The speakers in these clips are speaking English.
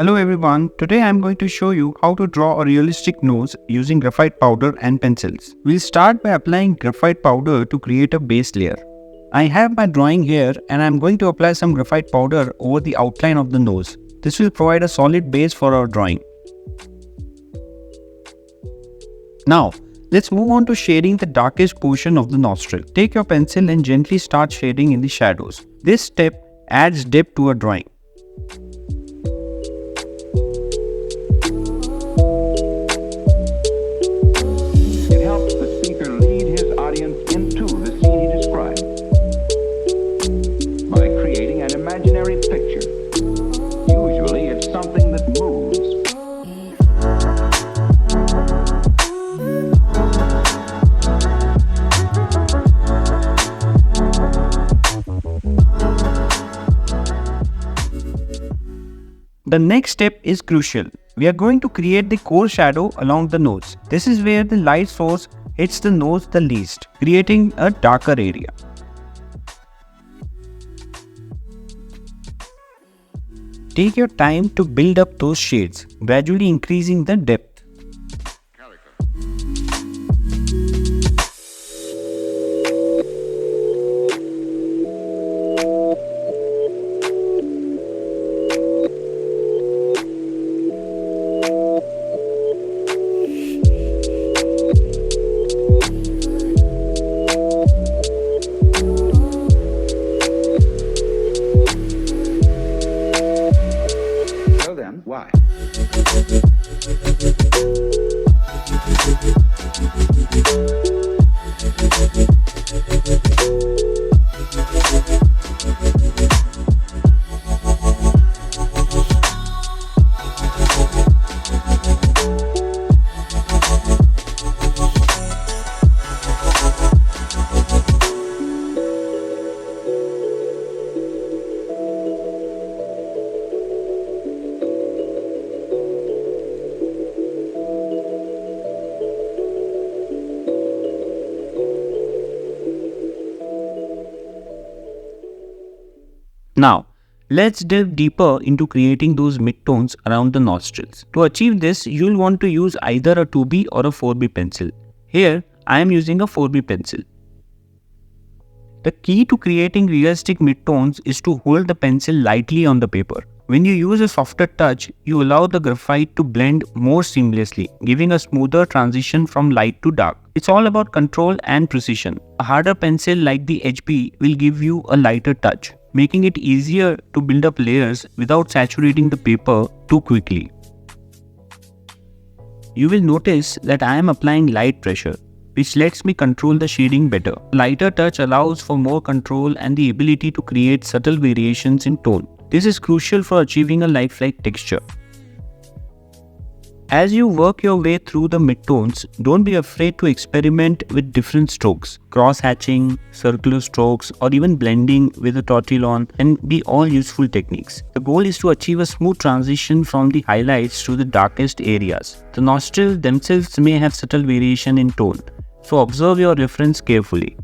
Hello everyone, today I am going to show you how to draw a realistic nose using graphite powder and pencils. We'll start by applying graphite powder to create a base layer. I have my drawing here and I am going to apply some graphite powder over the outline of the nose. This will provide a solid base for our drawing. Now, let's move on to shading the darkest portion of the nostril. Take your pencil and gently start shading in the shadows. This step adds depth to a drawing. It helps the speaker lead his audience into the scene he described by creating an imaginary picture. Usually it's something that moves. The next step is crucial. We are going to create the core shadow along the nose. This is where the light source hits the nose the least, creating a darker area. Take your time to build up those shades, gradually increasing the depth. So then, why? Now, let's delve deeper into creating those midtones around the nostrils. To achieve this, you'll want to use either a 2B or a 4B pencil. Here, I am using a 4B pencil. The key to creating realistic midtones is to hold the pencil lightly on the paper. When you use a softer touch, you allow the graphite to blend more seamlessly, giving a smoother transition from light to dark. It's all about control and precision. A harder pencil like the HB will give you a lighter touch, making it easier to build up layers without saturating the paper too quickly. You will notice that I am applying light pressure, which lets me control the shading better. Lighter touch allows for more control and the ability to create subtle variations in tone. This is crucial for achieving a lifelike texture. As you work your way through the midtones, don't be afraid to experiment with different strokes. Cross-hatching, circular strokes, or even blending with a tortillon can be all useful techniques. The goal is to achieve a smooth transition from the highlights to the darkest areas. The nostrils themselves may have subtle variation in tone, so observe your reference carefully.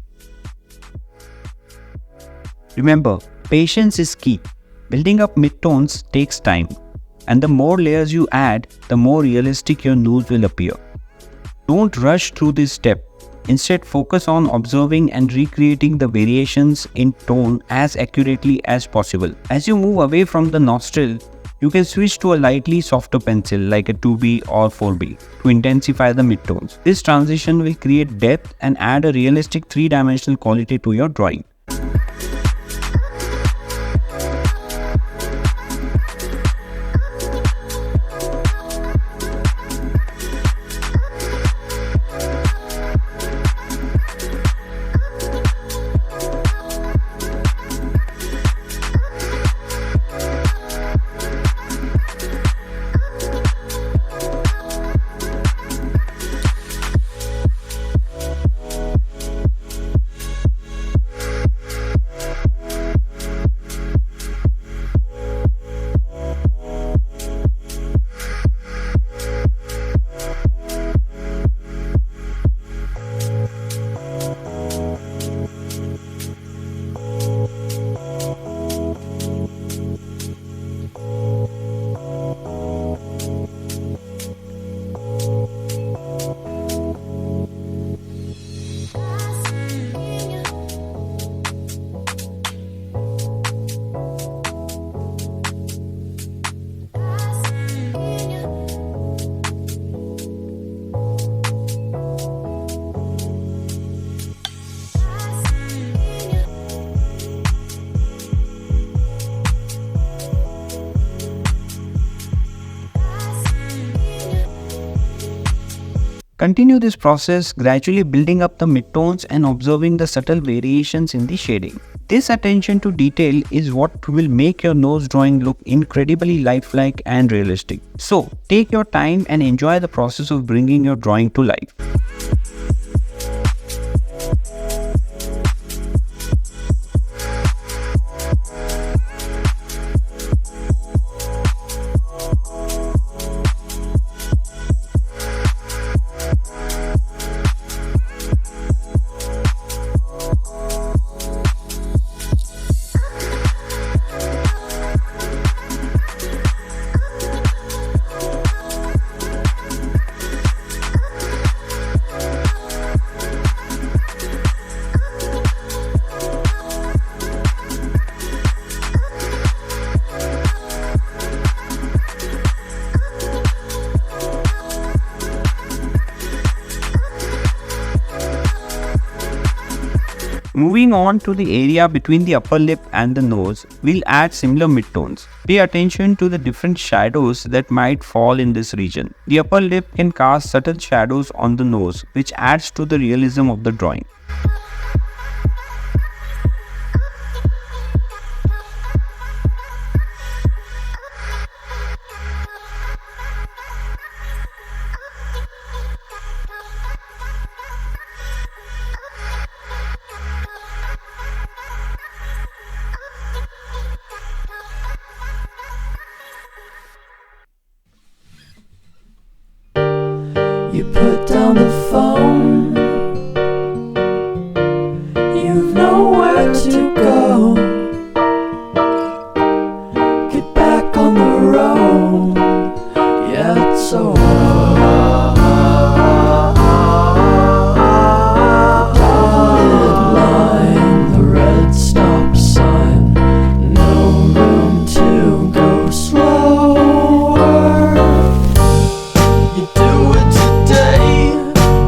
Remember, patience is key. Building up midtones takes time, and the more layers you add, the more realistic your nose will appear. Don't rush through this step. Instead, focus on observing and recreating the variations in tone as accurately as possible. As you move away from the nostril, you can switch to a lightly softer pencil like a 2B or 4B to intensify the midtones. This transition will create depth and add a realistic three-dimensional quality to your drawing. Continue this process, gradually building up the midtones and observing the subtle variations in the shading. This attention to detail is what will make your nose drawing look incredibly lifelike and realistic. So, take your time and enjoy the process of bringing your drawing to life. Moving on to the area between the upper lip and the nose, we'll add similar midtones. Pay attention to the different shadows that might fall in this region. The upper lip can cast subtle shadows on the nose, which adds to the realism of the drawing. You put down the phone, you've nowhere to go. Get back on the road, yeah, it's over. Dotted line, the red stop sign, no room to go slower. You do it today,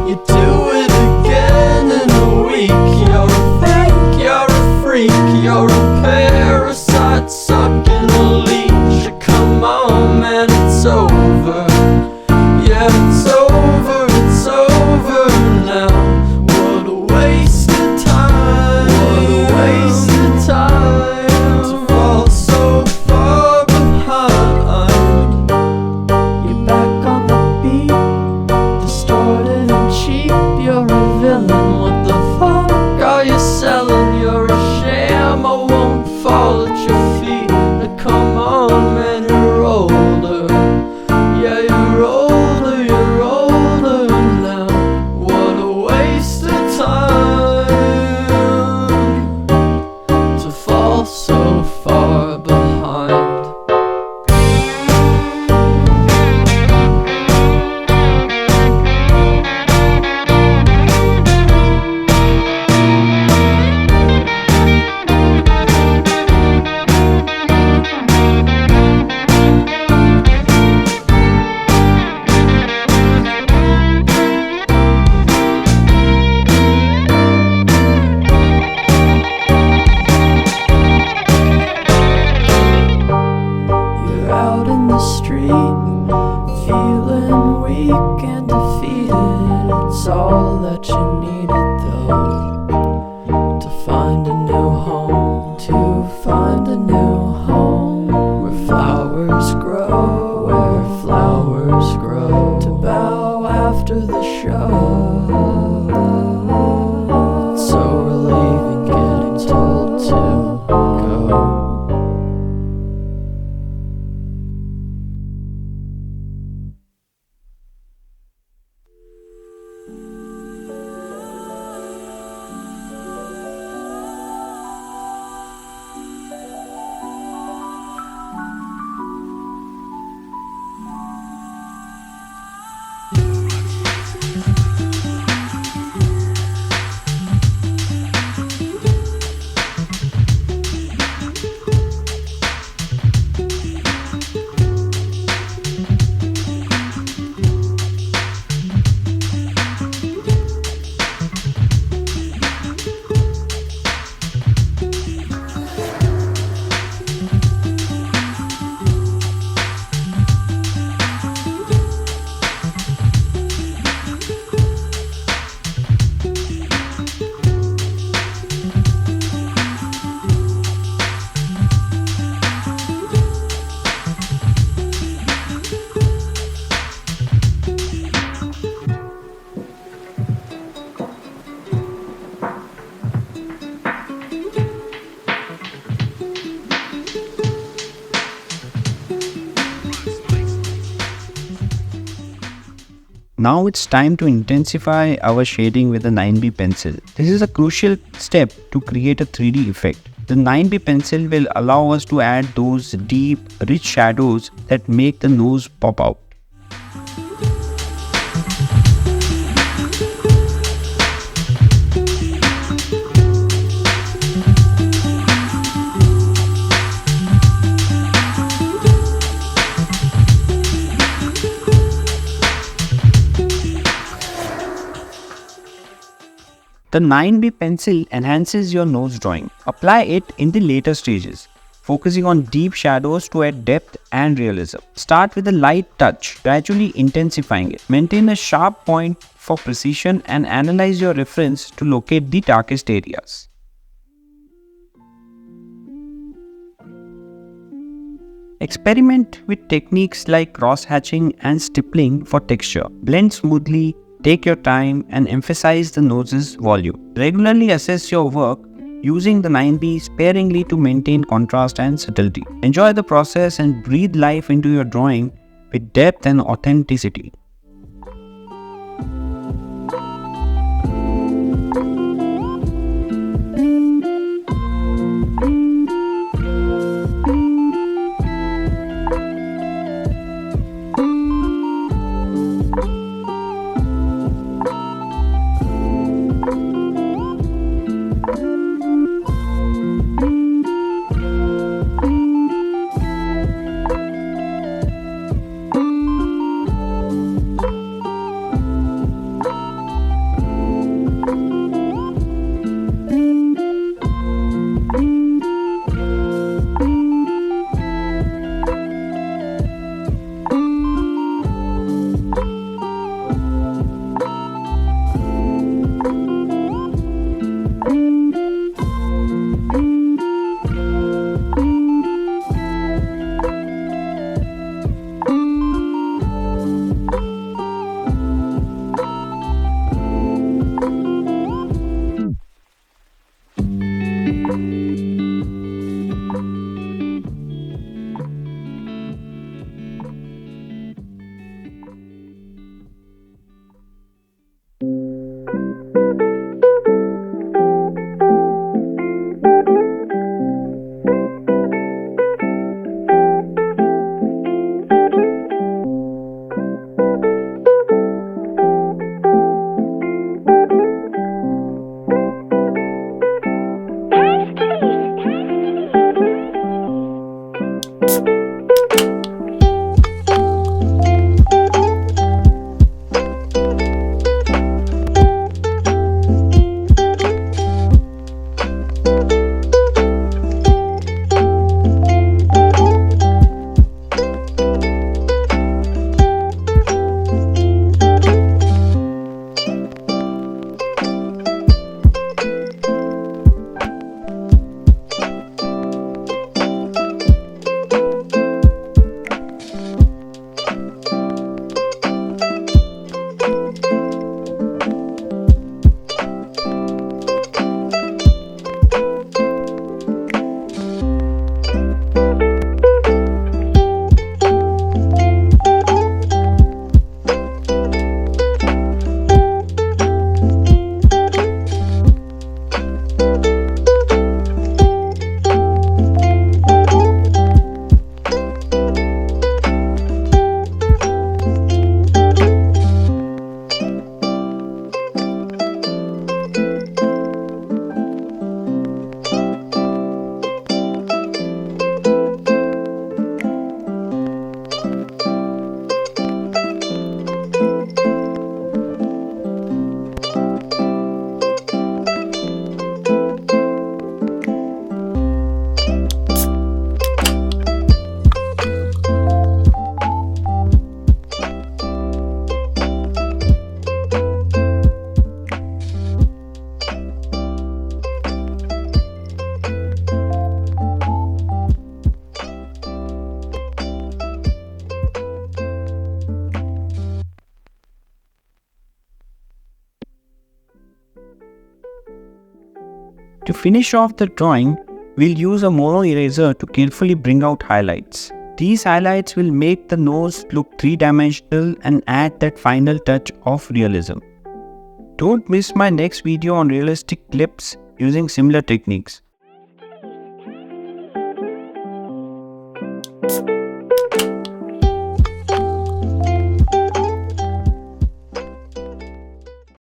you do it again in a week. You're a fake, you're a freak, you're a parasite sucking a leech. Come on, man, it's over. Yeah, it's over now. What a waste of time. What a waste of time to fall so far behind. You're back on the beat, distorted and cheap. You're a villain. What the fuck are you selling? You're a sham. I won't fall at your feet. Now come on, man, you're older. Yeah, you're older now. What a waste of time to fall so far behind. You're out in the street, feeling weak and defeated. It's all that you needed though, to find a new home, to find a new home, where flowers grow, where flowers grow, to bow after the show. It's so relieving getting told to go. Now it's time to intensify our shading with the 9B pencil. This is a crucial step to create a 3D effect. The 9B pencil will allow us to add those deep, rich shadows that make the nose pop out. The 9B pencil enhances your nose drawing. Apply it in the later stages, focusing on deep shadows to add depth and realism. Start with a light touch, gradually intensifying it. Maintain a sharp point for precision and analyze your reference to locate the darkest areas. Experiment with techniques like cross-hatching and stippling for texture. Blend smoothly, take your time, and emphasize the nose's volume. Regularly assess your work using the 9B sparingly to maintain contrast and subtlety. Enjoy the process and breathe life into your drawing with depth and authenticity. To finish off the drawing, we'll use a mono eraser to carefully bring out highlights. These highlights will make the nose look three-dimensional and add that final touch of realism. Don't miss my next video on realistic lips using similar techniques.